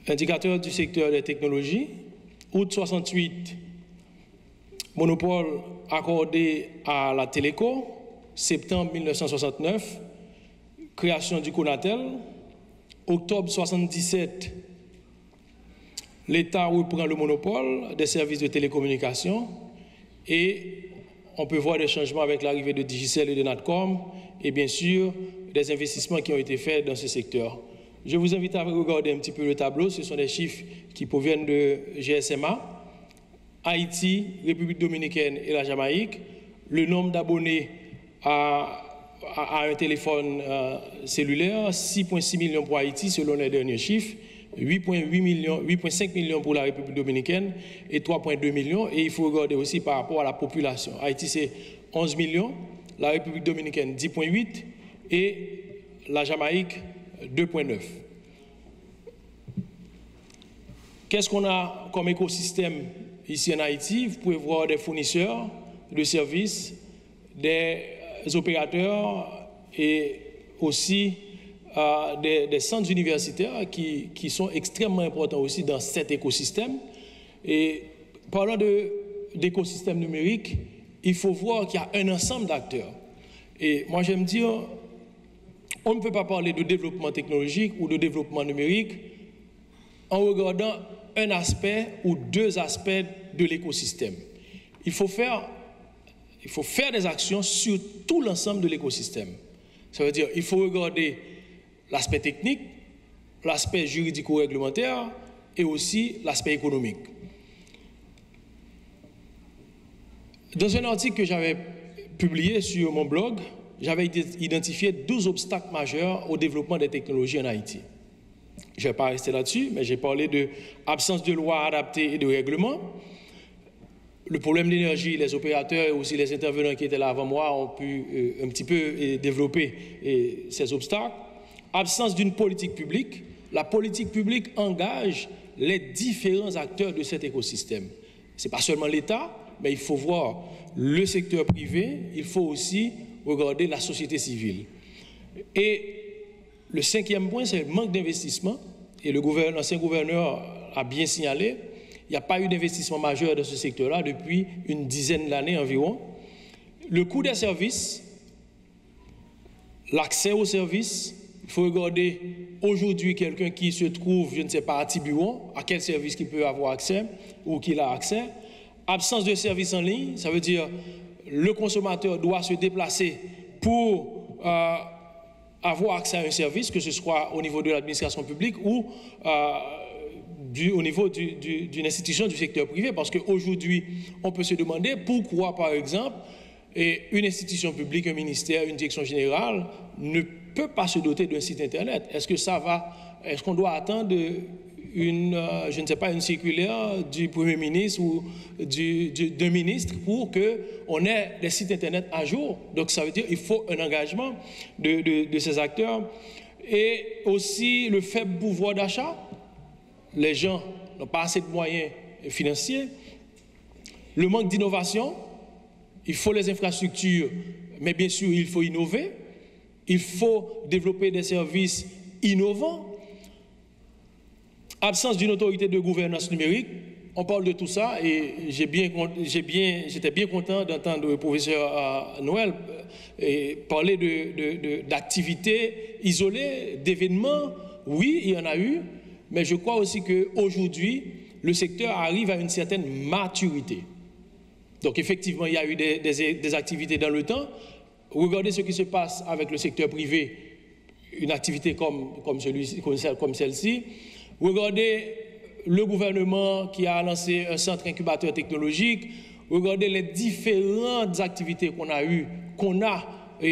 Indicateur du secteur des technologies, août 68, monopole accordé à la Téléco, septembre 1969, création du Conatel, octobre 77, l'État reprend le monopole des services de télécommunication et on peut voir des changements avec l'arrivée de Digicel et de Natcom et bien sûr des investissements qui ont été faits dans ce secteur. Je vous invite à regarder un petit peu le tableau, ce sont des chiffres qui proviennent de GSMA, Haïti, République dominicaine et la Jamaïque, le nombre d'abonnés à un téléphone cellulaire, 6,6 millions pour Haïti selon les derniers chiffres, 8,5 millions pour la République dominicaine et 3,2 millions. Et il faut regarder aussi par rapport à la population. Haïti, c'est 11 millions, la République dominicaine, 10,8 et la Jamaïque, 2,9. Qu'est-ce qu'on a comme écosystème ici en Haïti? Vous pouvez voir des fournisseurs de services, des opérateurs et aussi des centres universitaires qui sont extrêmement importants aussi dans cet écosystème. Et parlant d'écosystème numérique, il faut voir qu'il y a un ensemble d'acteurs. Et moi, j'aime dire, on ne peut pas parler de développement technologique ou de développement numérique en regardant un aspect ou deux aspects de l'écosystème. Il faut faire des actions sur tout l'ensemble de l'écosystème. Ça veut dire qu'il faut regarder l'aspect technique, l'aspect juridico-réglementaire et aussi l'aspect économique. Dans un article que j'avais publié sur mon blog, j'avais identifié 12 obstacles majeurs au développement des technologies en Haïti. Je ne vais pas rester là-dessus, mais j'ai parlé de l'absence de loi adaptée et de règlement. Le problème de l'énergie, les opérateurs et aussi les intervenants qui étaient là avant moi ont pu un petit peu développer ces obstacles. Absence d'une politique publique. La politique publique engage les différents acteurs de cet écosystème. Ce n'est pas seulement l'État, mais il faut voir le secteur privé, il faut aussi regarder la société civile. Et le cinquième point, c'est le manque d'investissement. Et l'ancien gouverneur a bien signalé, il n'y a pas eu d'investissement majeur dans ce secteur-là depuis une dizaine d'années environ. Le coût des services, l'accès aux services, il faut regarder aujourd'hui quelqu'un qui se trouve, je ne sais pas, à Tiburon, à quel service il peut avoir accès ou qu'il a accès. Absence de services en ligne, ça veut dire le consommateur doit se déplacer pour avoir accès à un service, que ce soit au niveau de l'administration publique ou au niveau d'une institution du secteur privé. Parce qu'aujourd'hui, on peut se demander pourquoi, par exemple, une institution publique, un ministère, une direction générale ne peut pas se doter d'un site Internet. Est-ce qu'on doit attendre je ne sais pas, une circulaire du Premier ministre ou d'un ministre pour qu'on ait des sites Internet à jour? Donc ça veut dire qu'il faut un engagement de ces acteurs. Et aussi le faible pouvoir d'achat. Les gens n'ont pas assez de moyens financiers. Le manque d'innovation. Il faut les infrastructures, mais bien sûr, il faut innover. Il faut développer des services innovants. Absence d'une autorité de gouvernance numérique. On parle de tout ça et j'étais bien content d'entendre le professeur Noël parler d'activités isolées, d'événements. Oui, il y en a eu, mais je crois aussi qu'aujourd'hui, le secteur arrive à une certaine maturité. Donc effectivement, il y a eu des activités dans le temps. Regardez ce qui se passe avec le secteur privé, une activité comme celle-ci. Regardez le gouvernement qui a lancé un centre incubateur technologique. Regardez les différentes activités qu'on a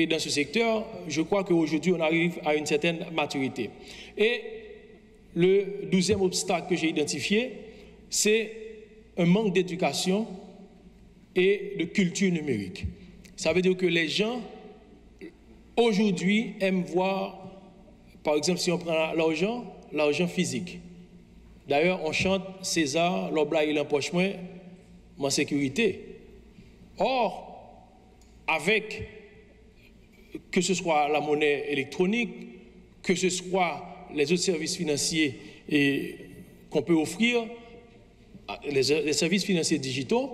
dans ce secteur. Je crois qu'aujourd'hui, on arrive à une certaine maturité. Et le 12e obstacle que j'ai identifié, c'est un manque d'éducation et de culture numérique. Ça veut dire que les gens, aujourd'hui, aiment voir, par exemple, si on prend l'argent physique. D'ailleurs, on chante César, l'oblat il empoche moins, en sécurité. Or, avec, que ce soit la monnaie électronique, que ce soit les autres services financiers et qu'on peut offrir, les services financiers digitaux,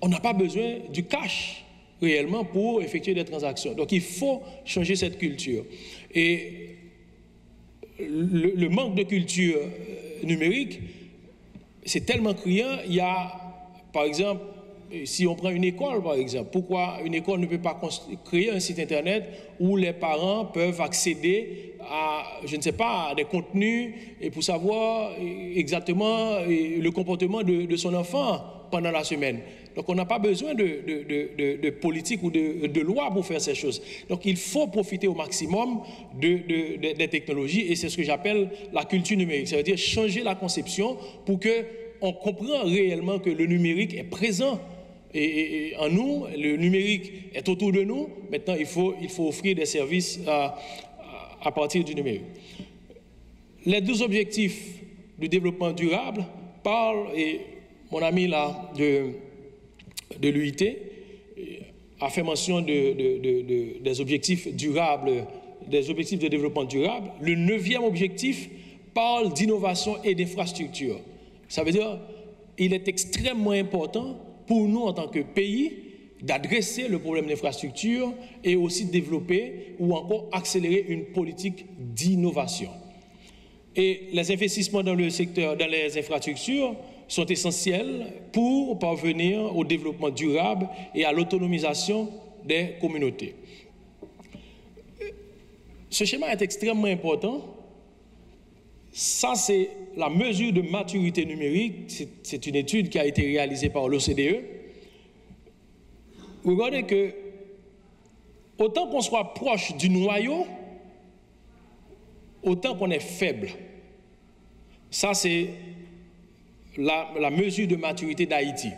on n'a pas besoin du cash réellement pour effectuer des transactions. Donc il faut changer cette culture. Et le manque de culture numérique, c'est tellement criant. Il y a, par exemple, si on prend une école, par exemple, pourquoi une école ne peut pas créer un site Internet où les parents peuvent accéder à, je ne sais pas, à des contenus et pour savoir exactement le comportement de son enfant pendant la semaine. Donc on n'a pas besoin de politique ou de loi pour faire ces choses. Donc il faut profiter au maximum des technologies et c'est ce que j'appelle la culture numérique. Ça veut dire changer la conception pour qu'on comprenne réellement que le numérique est présent et en nous, le numérique est autour de nous. Maintenant, il faut offrir des services à partir du numérique. Les 12 objectifs du développement durable parlent, et mon ami là de l'UIT a fait mention des objectifs durables, des objectifs de développement durable. Le 9e objectif parle d'innovation et d'infrastructure. Ça veut dire qu'il est extrêmement important pour nous en tant que pays d'adresser le problème d'infrastructure et aussi de développer ou encore accélérer une politique d'innovation. Et les investissements dans le secteur, dans les infrastructures sont essentiels pour parvenir au développement durable et à l'autonomisation des communautés. Ce schéma est extrêmement important. Ça, c'est la mesure de maturité numérique. C'est une étude qui a été réalisée par l'OCDE. Regardez que, autant qu'on soit proche du noyau, autant qu'on est faible. Ça, c'est la mesure de maturité d'Haïti.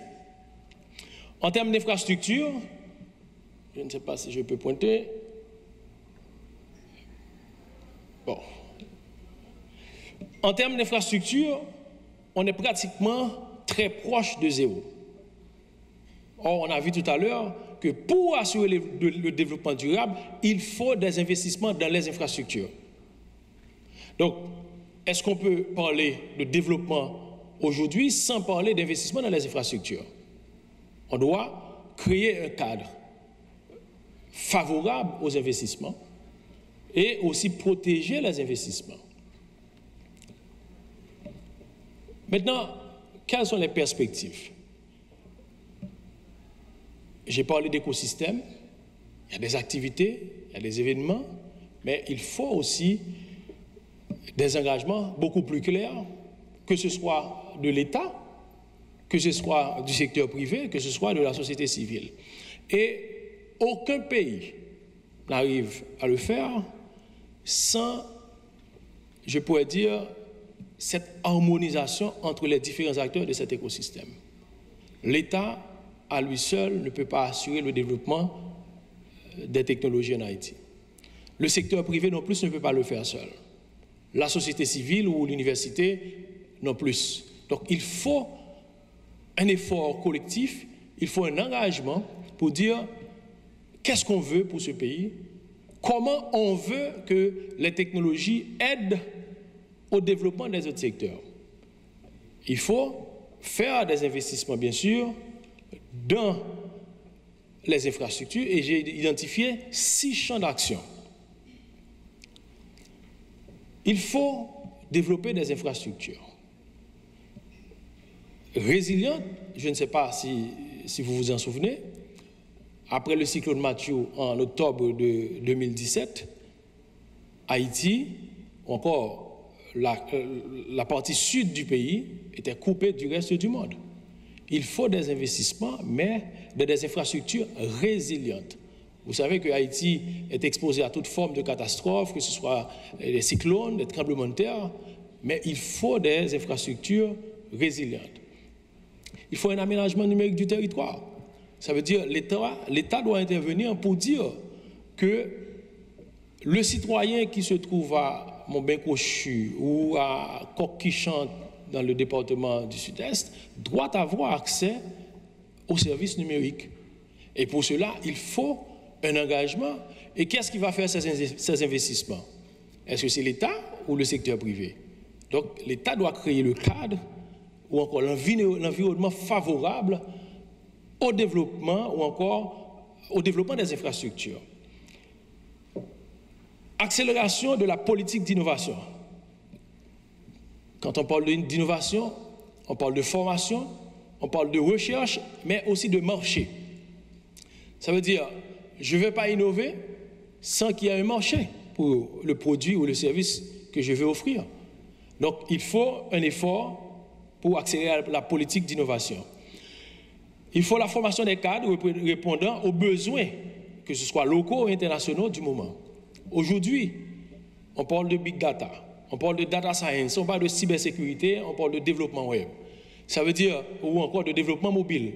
En termes d'infrastructure, je ne sais pas si je peux pointer. Bon. En termes d'infrastructure, on est pratiquement très proche de zéro. Or, on a vu tout à l'heure que pour assurer le développement durable, il faut des investissements dans les infrastructures. Donc, est-ce qu'on peut parler de développement aujourd'hui sans parler d'investissement dans les infrastructures? On doit créer un cadre favorable aux investissements et aussi protéger les investissements. Maintenant, quelles sont les perspectives? J'ai parlé d'écosystème, il y a des activités, il y a des événements, mais il faut aussi des engagements beaucoup plus clairs, que ce soit de l'État, que ce soit du secteur privé, que ce soit de la société civile. Et aucun pays n'arrive à le faire sans, je pourrais dire, cette harmonisation entre les différents acteurs de cet écosystème. L'État, à lui seul, ne peut pas assurer le développement des technologies en Haïti. Le secteur privé non plus ne peut pas le faire seul. La société civile ou l'université non plus. Donc il faut un effort collectif, il faut un engagement pour dire qu'est-ce qu'on veut pour ce pays, comment on veut que les technologies aident au développement des autres secteurs. Il faut faire des investissements, bien sûr, dans les infrastructures et j'ai identifié 6 champs d'action. Il faut développer des infrastructures résilientes. Je ne sais pas si vous vous en souvenez. Après le cyclone Matthew en octobre de 2017, Haïti, encore la partie sud du pays, était coupée du reste du monde. Il faut des investissements, mais des infrastructures résilientes. Vous savez que Haïti est exposé à toute forme de catastrophe, que ce soit des cyclones, des tremblements de terre, mais il faut des infrastructures résilientes. Il faut un aménagement numérique du territoire. Ça veut dire que l'État doit intervenir pour dire que le citoyen qui se trouve à Montbain-Cochu ou à Coq-qui-Chante dans le département du Sud-Est doit avoir accès aux services numériques. Et pour cela, il faut un engagement. Et qu'est-ce qui va faire ces investissements? Est-ce que c'est l'État ou le secteur privé? Donc, l'État doit créer le cadre ou encore l'environnement favorable au développement ou encore au développement des infrastructures. Accélération de la politique d'innovation. Quand on parle d'innovation, on parle de formation, on parle de recherche, mais aussi de marché. Ça veut dire, je ne vais pas innover sans qu'il y ait un marché pour le produit ou le service que je vais offrir. Donc, il faut un effort pour accélérer la politique d'innovation. Il faut la formation des cadres répondant aux besoins, que ce soit locaux ou internationaux du moment. Aujourd'hui, on parle de big data, on parle de data science, on parle de cybersécurité, on parle de développement web. Ça veut dire, ou encore de développement mobile,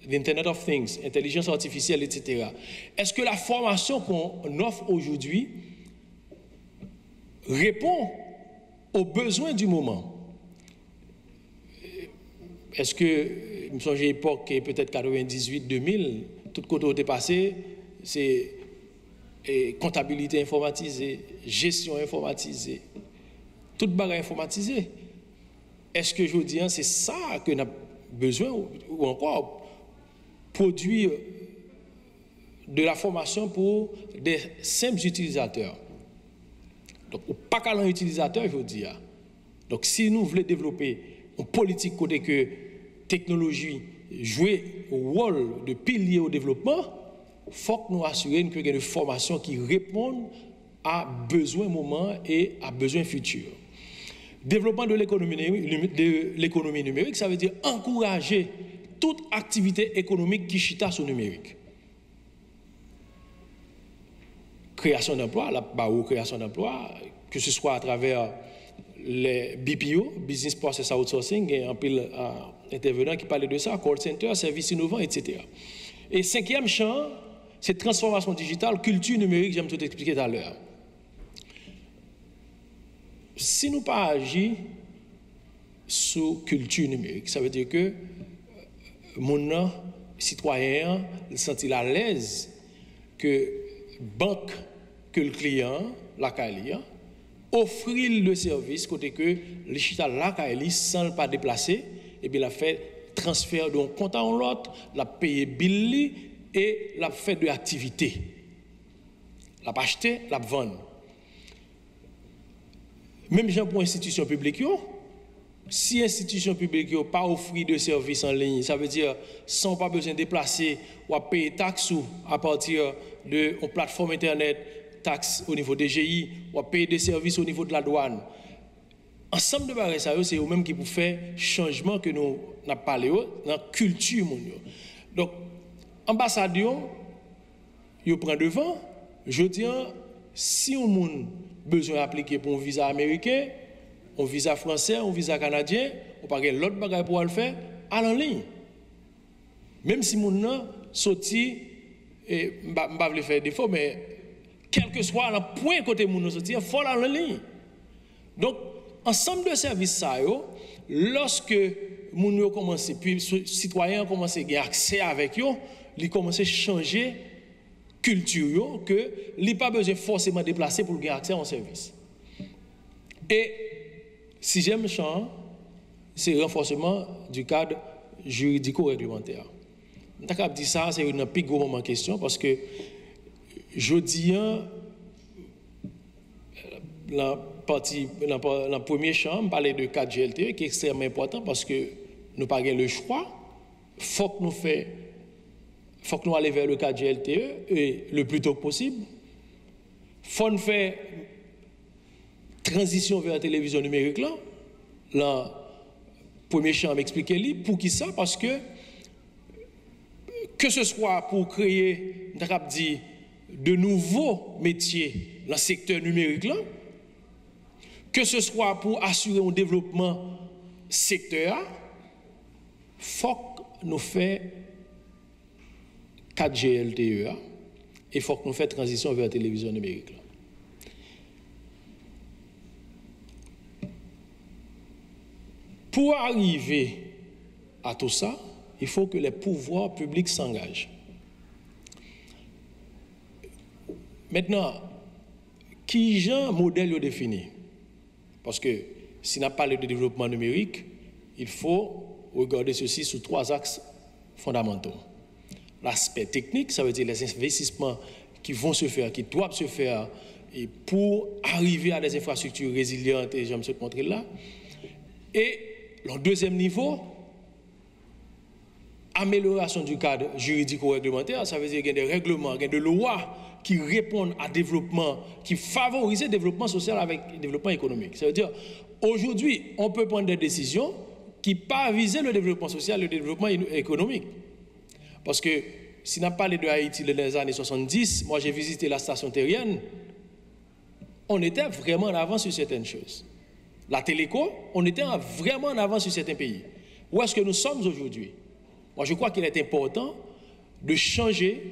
l'Internet of Things, intelligence artificielle, etc. Est-ce que la formation qu'on offre aujourd'hui répond aux besoins du moment? Est-ce que, je me souviens à l'époque, peut-être 98-2000, tout côté où est passé, c'est comptabilité informatisée, gestion informatisée, toute bagarre informatisée. Est-ce que je dis, c'est ça que nous avons besoin ou encore produire de la formation pour des simples utilisateurs? Donc, pas qu'à utilisateur, je veux dire. Donc, si nous voulons développer une politique côté que technologie joue un rôle de pilier au développement, il faut que nous assurions qu'il y ait une formation qui réponde à besoins moments et à besoins futurs. Développement de l'économie numérique, ça veut dire encourager toute activité économique qui chita sur le numérique. Création d'emplois, création d'emplois, que ce soit à travers les BPO, Business Process Outsourcing, et un pile intervenant qui parlait de ça, call center, services innovants, etc. Et cinquième champ, c'est transformation digitale, culture numérique, j'aime tout expliquer tout à l'heure. Si nous pas agir sur culture numérique, ça veut dire que mon citoyen se sentit à l'aise que banque, que le client, la CALI, offrir le service côté que le chita la CALI sans pas déplacer, et bien la fait transfert d'un compte à l'autre, la payer billy et la fait de l'activité. La acheter, la vendre. Même gens pour institutions publiques, si institutions publiques n'ont pas offert de services en ligne, ça veut dire sans pas besoin de déplacer ou à payer taxes à partir de une plateforme internet, taxes au niveau des GI, ou à payer des services au niveau de la douane. Ensemble de barres, c'est eux-mêmes qui pour faire changement que nous avons parlé dans la culture mondiale. Donc, ambassadeur, ils prennent devant. Je dis, si on a besoin d'appliquer pour un visa américain, un visa français, un visa canadien, on pas l'autre bagage pour le faire, à en ligne. Même si mon nom sorti, et je ne vais pas le faire défaut, mais quel que soit le point côté mon nom sorti, il faut aller en ligne. Donc, ensemble de services, ça, lorsque mon nom commence, puis les citoyens commencent à avoir accès avec eux, ils commencent à changer culture que il pas besoin forcément déplacer pour gagner accès au service. Et sixième champ, c'est le renforcement du cadre juridico-réglementaire. Je vais dire ça, c'est un plus gros moment en question parce que je dis la première chambre parlait de cadre GLTE qui est extrêmement important parce que nous n'avons pas le choix. Il faut que nous allions vers le cadre GLTE et le plus tôt possible. Il faut nous faire transition vers la télévision numérique là. La première chambre expliqué pour qui ça parce que ce soit pour créer de nouveaux métiers dans le secteur numérique là, que ce soit pour assurer un développement secteur, il faut que nous fassions 4G LTE et il faut que nous fassions transition vers la télévision numérique là. Pour arriver à tout ça, il faut que les pouvoirs publics s'engagent. Maintenant, qui genre modèle est défini? Parce que si on parle de développement numérique, il faut regarder ceci sous 3 axes fondamentaux. L'aspect technique, ça veut dire les investissements qui vont se faire, qui doivent se faire, et pour arriver à des infrastructures résilientes, et j'aime ce montrer là. Et le deuxième niveau, amélioration du cadre juridico-réglementaire, ça veut dire qu'il y a des règlements, il y a des lois qui répondent à développement, qui favorisent le développement social avec le développement économique. Ça veut dire, aujourd'hui, on peut prendre des décisions qui pas viser le développement social, le développement économique. Parce que si on a parlé de Haïti dans les années 70, moi j'ai visité la station terrienne, on était vraiment en avance sur certaines choses. La téléco, on était vraiment en avance sur certains pays. Où est-ce que nous sommes aujourd'hui? Moi je crois qu'il est important de changer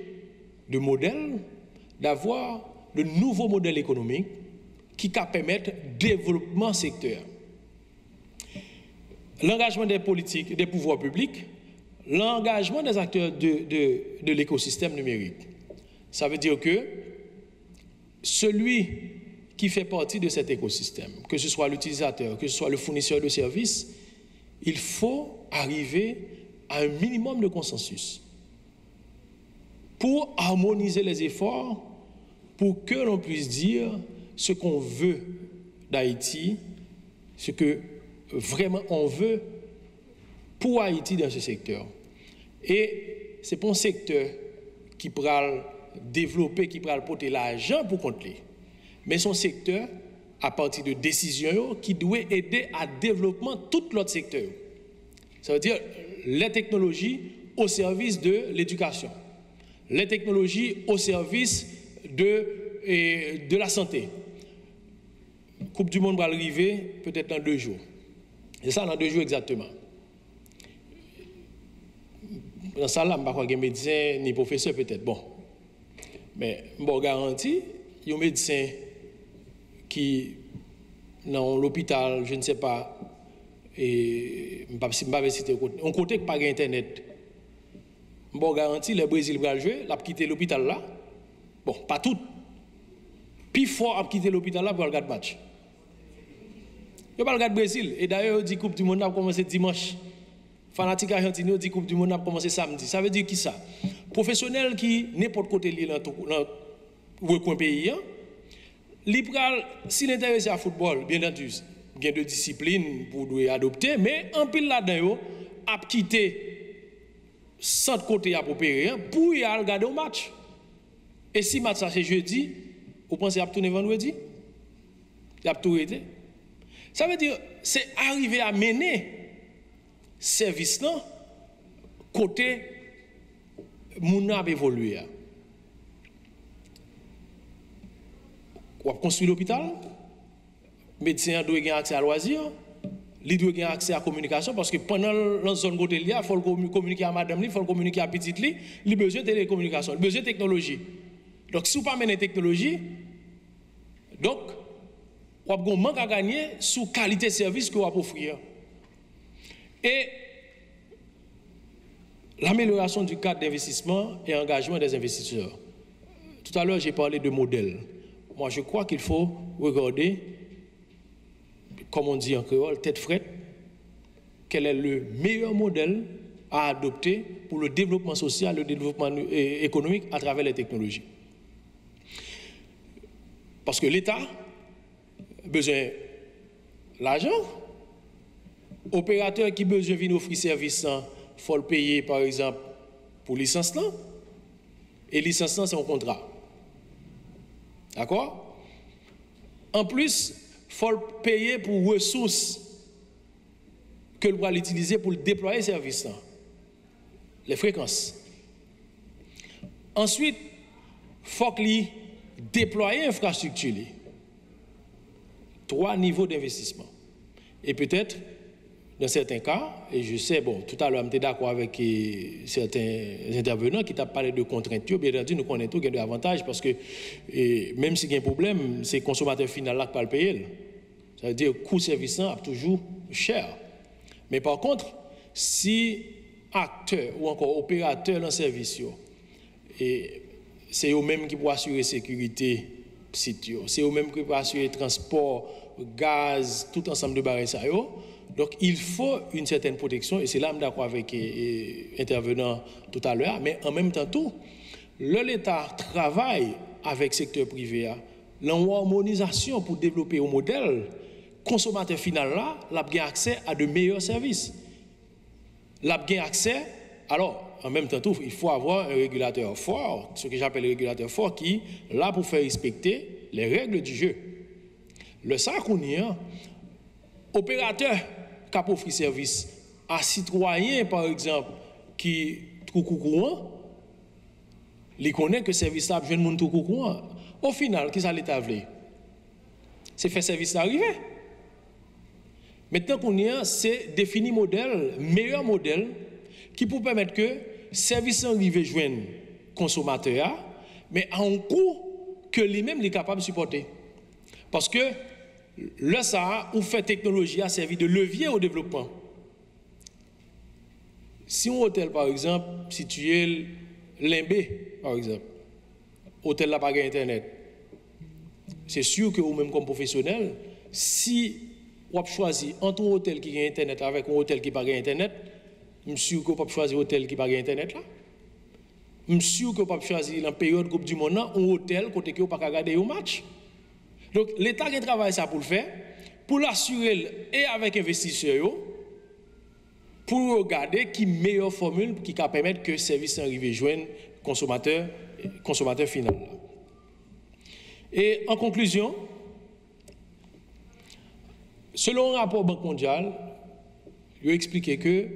de modèle, d'avoir de nouveaux modèles économiques qui permettent le développement secteur. L'engagement des politiques, des pouvoirs publics, l'engagement des acteurs de l'écosystème numérique. Ça veut dire que celui qui fait partie de cet écosystème, que ce soit l'utilisateur, que ce soit le fournisseur de services, il faut arriver à un minimum de consensus pour harmoniser les efforts, pour que l'on puisse dire ce qu'on veut d'Haïti, ce que vraiment on veut pour Haïti dans ce secteur. Et c'est pour un secteur qui pourra développer, qui pourra porter l'argent pour compter. Mais son secteur, à partir de décisions qui doit aider à développement tout l'autre secteur. Ça veut dire les technologies au service de l'éducation, les technologies au service de la santé. Coupe du Monde va arriver peut-être dans 2 jours. C'est ça, dans 2 jours exactement. Dans ça, là, je ne sais pas si médecin ni professeur peut-être. Bon. Mais je vous garantis, il y a un médecin qui, dans l'hôpital, je ne sais pas, et je ne sais pas si on côté que pas Internet. Je vous garantis, le Brésil va jouer, il a quitté l'hôpital là. Bon, pas tout. Puis fort a quitté l'hôpital là pour regarder le match. Je ne pas regarder le Brésil. Et d'ailleurs, la Coupe du Monde a commencé dimanche. Fanatique argentin dit Coupe du Monde a commencé samedi. Ça veut dire qui ça? Professionnel qui n'importe côté dans le coin pays, s'il est intéressé à football, bien entendu, il y a de discipline pour adopter, mais en pile là-dedans, a quitté centre côté à opérer pour y aller regarder un match. Et si le match c'est jeudi, vous pensez à tourner vendredi? Il a tout été. Ça veut dire c'est arriver à mener service là côté moun a évolué. On construit l'hôpital, médecin doit avoir accès à loisirs, il doit avoir accès à la communication parce que pendant la zone côté il faut communiquer à madame, il faut communiquer à petite il a besoin de télécommunication, il a besoin de technologie. Donc si vous pas mener technologie, donc vous avez un manque à gagner sur la qualité de service que vous avez offrir. Et l'amélioration du cadre d'investissement et engagement des investisseurs. Tout à l'heure, j'ai parlé de modèle. Moi, je crois qu'il faut regarder, comme on dit en créole, tête frette, quel est le meilleur modèle à adopter pour le développement social, le développement économique à travers les technologies. Parce que l'État a besoin d'argent. Opérateur qui a besoin de offrir service, il faut le payer par exemple pour licence là. Et licence là, c'est un contrat. D'accord? En plus, il faut le payer pour ressources que l'on va l'utiliser pour déployer le service là. Les fréquences. Ensuite, il faut qu'il déploie l'infrastructure. 3 niveaux d'investissement. Et peut-être, dans certains cas, et je sais, bon, tout à l'heure, j'étais d'accord avec certains intervenants qui t'ont parlé de contraintes. Bien entendu, nous connaissons qu'il y a des avantages parce que même s'il y a un problème, c'est le consommateur final là qui va le payer. Ça veut dire que le coût de service est toujours cher. Mais par contre, si acteur ou encore opérateur dans le service, c'est eux-mêmes qui vont assurer la sécurité site, c'est eux-mêmes qui vont assurer le transport gaz, tout ensemble de barils ça yo. Donc il faut une certaine protection et c'est là que je suis d'accord avec l'intervenant tout à l'heure, mais en même temps tout, l'État travaille avec le secteur privé, l'harmonisation pour développer un modèle, consommateur final là, l'a bien accès à de meilleurs services. L'a bien accès, alors en même temps tout, il faut avoir un régulateur fort, ce que j'appelle un régulateur fort qui est là pour faire respecter les règles du jeu. Le ça qu'on y a, opérateur qui a offert service à citoyen par exemple qui trouve courant, il connaît que service là besoin de monde tout courant. Au final, qu'est-ce que l'État veut? C'est faire service arriver. Maintenant qu'on y a, c'est définir modèle, meilleur modèle qui peut permettre que service arrivé joindre consommateur, mais à un coût que lui-même est capable de supporter. Parce que là, ça, on fait technologie a servi de levier au développement. Si un hôtel, par exemple, situé Limbé, par exemple, hôtel là pas Internet, c'est sûr que vous-même comme professionnel, si vous choisissez entre un hôtel qui a Internet avec un hôtel qui n'a pas Internet, je suis sûr que vous choisir un hôtel qui n'a pas Internet là. Je suis sûr que vous choisir dans la période Coupe du Monde un hôtel côté que vous pas regarder un match. Donc l'État qui travaille ça pour le faire, pour l'assurer et avec investisseurs, pour regarder qui meilleure formule qui va permettre que le service arrive joindre consommateur final. Et en conclusion, selon un rapport Banque mondiale, il a expliqué que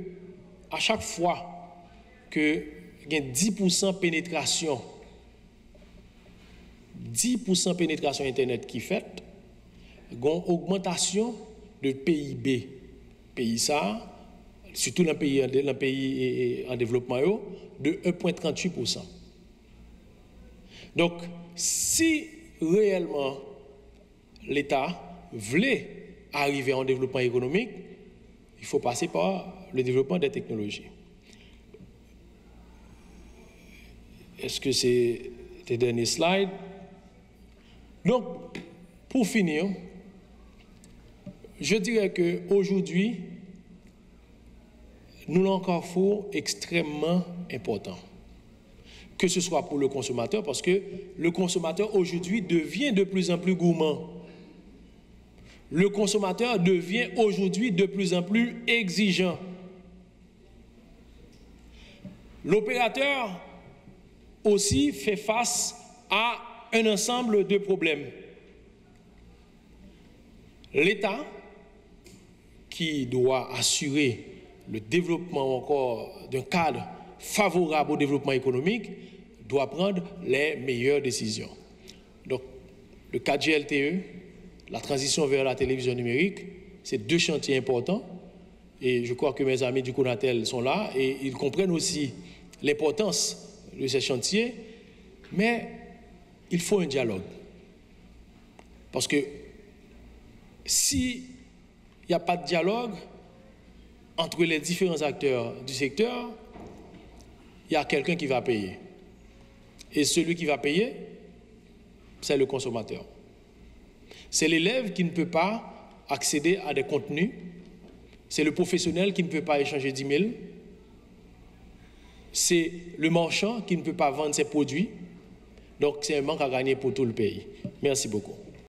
à chaque fois que il y a 10% pénétration 10% pénétration Internet qui fait, il y a une augmentation de PIB. Pays ça, surtout dans les pays en développement, de 1,38%. Donc, si réellement l'État voulait arriver en développement économique, il faut passer par le développement des technologies. Est-ce que c'est le dernier slide? Donc, pour finir, je dirais qu'aujourd'hui, nous l'avons encore faut extrêmement important. Que ce soit pour le consommateur, parce que le consommateur aujourd'hui devient de plus en plus gourmand. Le consommateur devient aujourd'hui de plus en plus exigeant. L'opérateur aussi fait face à un ensemble de problèmes. L'État, qui doit assurer le développement encore d'un cadre favorable au développement économique, doit prendre les meilleures décisions. Donc, le 4G LTE, la transition vers la télévision numérique, c'est deux chantiers importants. Et je crois que mes amis du Conatel sont là et ils comprennent aussi l'importance de ces chantiers. Mais il faut un dialogue. Parce que s'il n'y a pas de dialogue entre les différents acteurs du secteur, il y a quelqu'un qui va payer. Et celui qui va payer, c'est le consommateur. C'est l'élève qui ne peut pas accéder à des contenus. C'est le professionnel qui ne peut pas échanger d'emails. C'est le marchand qui ne peut pas vendre ses produits. Donc, c'est un manque à gagner pour tout le pays. Merci beaucoup.